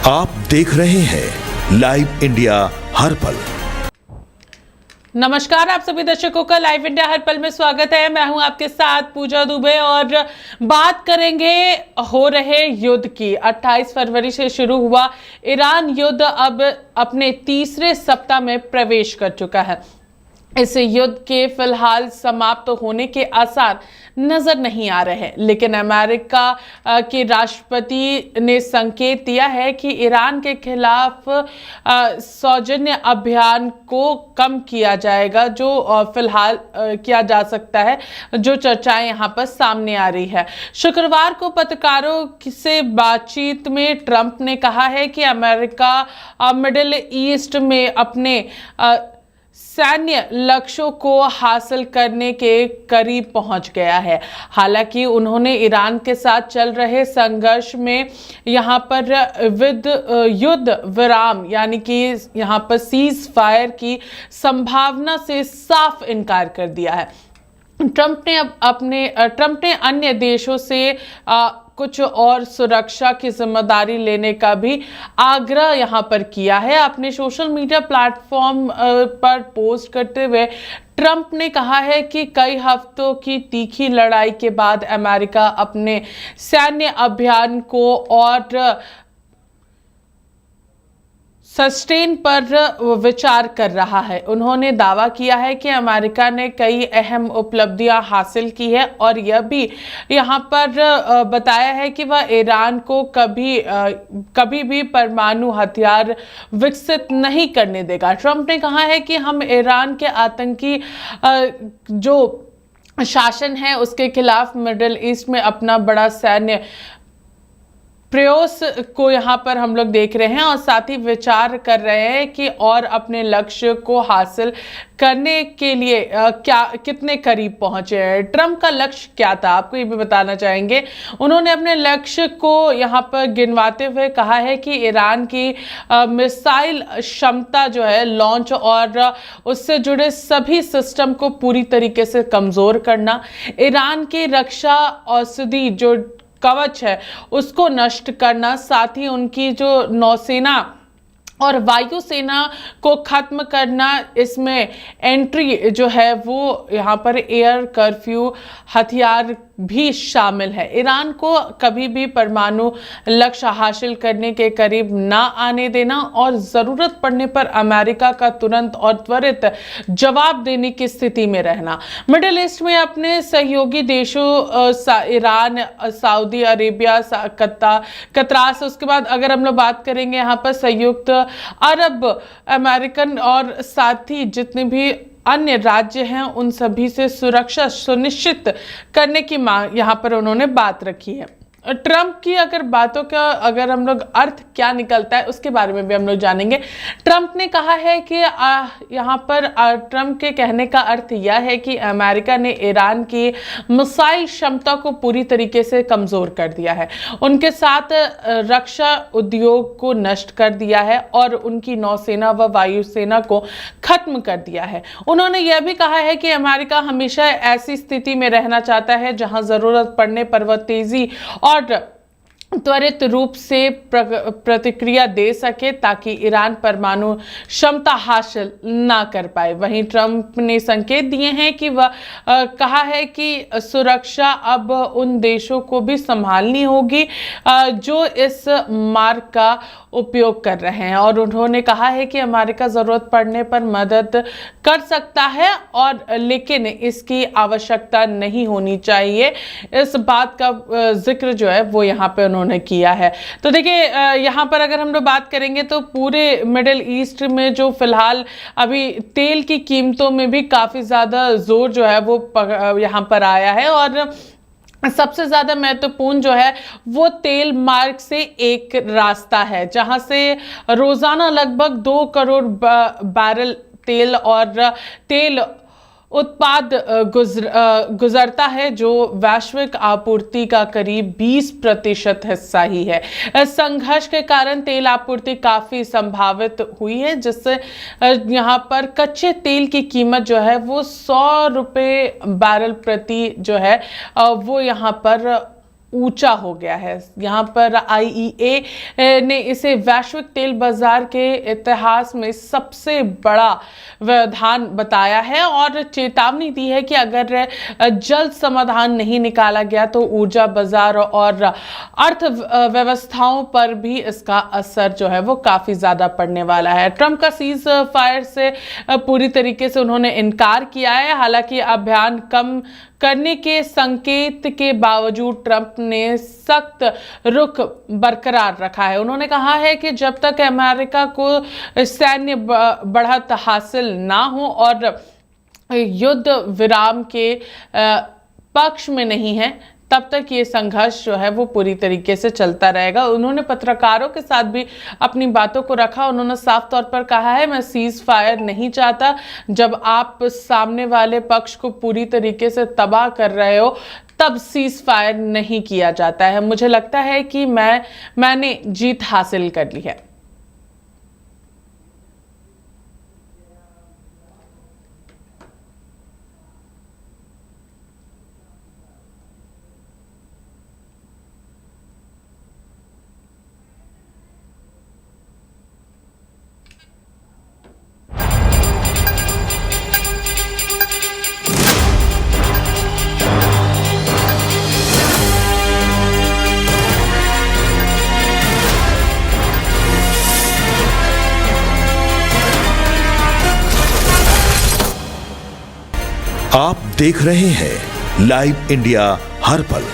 आप देख रहे हैं लाइव इंडिया हर पल। नमस्कार, आप सभी दर्शकों का लाइव इंडिया हर पल में स्वागत है। मैं हूं आपके साथ पूजा दुबे और बात करेंगे हो रहे युद्ध की। 28 फरवरी से शुरू हुआ ईरान युद्ध अब अपने तीसरे सप्ताह में प्रवेश कर चुका है। इस युद्ध के फिलहाल समाप्त होने के आसार नजर नहीं आ रहे हैं, लेकिन अमेरिका के राष्ट्रपति ने संकेत दिया है कि ईरान के खिलाफ सौजन्य अभियान को कम किया जाएगा, जो फिलहाल किया जा सकता है, जो चर्चाएं यहां पर सामने आ रही है। शुक्रवार को पत्रकारों से बातचीत में ट्रंप ने कहा है कि अमेरिका मिडिल ईस्ट में अपने सैन्य लक्ष्यों को हासिल करने के करीब पहुंच गया है। हालांकि उन्होंने ईरान के साथ चल रहे संघर्ष में यहां पर युद्ध विराम यानी कि यहां पर सीज फायर की संभावना से साफ इनकार कर दिया है। ट्रंप ने अन्य देशों से कुछ और सुरक्षा की जिम्मेदारी लेने का भी आग्रह यहां पर किया है। अपने सोशल मीडिया प्लेटफॉर्म पर पोस्ट करते हुए ट्रंप ने कहा है कि कई हफ्तों की तीखी लड़ाई के बाद अमेरिका अपने सैन्य अभियान को और सस्टेन पर विचार कर रहा है। उन्होंने दावा किया है कि अमेरिका ने कई अहम उपलब्धियां हासिल की है और यह भी यहां पर बताया है कि वह ईरान को कभी भी परमाणु हथियार विकसित नहीं करने देगा। ट्रंप ने कहा है कि हम ईरान के आतंकी जो शासन है उसके खिलाफ मिडिल ईस्ट में अपना बड़ा सैन्य प्रयास को यहाँ पर हम लोग देख रहे हैं और साथ ही विचार कर रहे हैं कि और अपने लक्ष्य को हासिल करने के लिए कितने करीब पहुंचे हैं। ट्रंप का लक्ष्य क्या था, आपको ये भी बताना चाहेंगे। उन्होंने अपने लक्ष्य को यहाँ पर गिनवाते हुए कहा है कि ईरान की मिसाइल क्षमता जो है लॉन्च और उससे जुड़े सभी सिस्टम को पूरी तरीके से कमजोर करना, ईरान की रक्षा औषधि जो कवच है उसको नष्ट करना, साथ ही उनकी जो नौसेना और वायुसेना को खत्म करना, इसमें एंट्री जो है वो यहाँ पर एयर कर्फ्यू हथियार भी शामिल है। ईरान को कभी भी परमाणु लक्ष्य हासिल करने के करीब ना आने देना और जरूरत पड़ने पर अमेरिका का तुरंत और त्वरित जवाब देने की स्थिति में रहना। मिडिल ईस्ट में अपने सहयोगी देशों ईरान, सऊदी अरेबिया, कतरार से उसके बाद अगर हम लोग बात करेंगे यहाँ पर संयुक्त अरब अमेरिकन और साथ ही जितने भी अन्य राज्य हैं उन सभी से सुरक्षा सुनिश्चित करने की मांग यहाँ पर उन्होंने बात रखी है। ट्रंप की बातों का अगर हम लोग अर्थ क्या निकलता है उसके बारे में भी हम लोग जानेंगे। ट्रंप ने कहा है कि यहाँ पर ट्रंप के कहने का अर्थ यह है कि अमेरिका ने ईरान की मिसाइल क्षमता को पूरी तरीके से कमजोर कर दिया है, उनके साथ रक्षा उद्योग को नष्ट कर दिया है और उनकी नौसेना व वायुसेना को खत्म कर दिया है। उन्होंने यह भी कहा है कि अमेरिका हमेशा ऐसी स्थिति में रहना चाहता है जहां जरूरत पड़ने पर वह तेजी और त्वरित रूप से प्रतिक्रिया दे सके ताकि ईरान परमाणु क्षमता हासिल ना कर पाए। वहीं ट्रंप ने संकेत दिए हैं कि वह कहा है कि सुरक्षा अब उन देशों को भी संभालनी होगी जो इस मार्ग का उपयोग कर रहे हैं और उन्होंने कहा है कि अमेरिका जरूरत पड़ने पर मदद कर सकता है और लेकिन इसकी आवश्यकता नहीं होनी चाहिए। इस बात का जिक्र जो है वो यहाँ पे उन्होंने किया है। तो देखिए यहाँ पर अगर हम लोग बात करेंगे तो पूरे मिडिल ईस्ट में जो फिलहाल अभी तेल की कीमतों में भी काफ़ी ज़्यादा जोर जो है वो यहाँ पर आया है और सबसे ज्यादा महत्वपूर्ण जो है वो तेल मार्ग से एक रास्ता है जहां से रोजाना लगभग 2 करोड़ बैरल तेल और तेल उत्पाद गुजरता है, जो वैश्विक आपूर्ति का करीब 20% हिस्सा ही है। इस संघर्ष के कारण तेल आपूर्ति काफी संभावित हुई है, जिससे यहाँ पर कच्चे तेल की कीमत जो है वो 100 रुपये बैरल प्रति जो है वो यहाँ पर ऊंचा हो गया है। यहाँ पर IEA ने इसे वैश्विक तेल बाजार के इतिहास में सबसे बड़ा व्यवधान बताया है और चेतावनी दी है कि अगर जल्द समाधान नहीं निकाला गया तो ऊर्जा बाजार और अर्थव्यवस्थाओं पर भी इसका असर जो है वो काफी ज्यादा पड़ने वाला है। ट्रंप का सीज फायर से पूरी तरीके से उन्होंने इनकार किया है। हालांकि अभियान कम करने के संकेत के बावजूद ट्रंप ने सख्त रुख बरकरार रखा है। उन्होंने कहा है कि जब तक अमेरिका को सैन्य बढ़त हासिल ना हो और युद्ध विराम के पक्ष में नहीं है तब तक ये संघर्ष जो है वो पूरी तरीके से चलता रहेगा। उन्होंने पत्रकारों के साथ भी अपनी बातों को रखा। उन्होंने साफ तौर पर कहा है, मैं सीज फायर नहीं चाहता। जब आप सामने वाले पक्ष को पूरी तरीके से तबाह कर रहे हो तब सीज फायर नहीं किया जाता है। मुझे लगता है कि मैंने जीत हासिल कर ली है। आप देख रहे हैं लाइव इंडिया हर पल।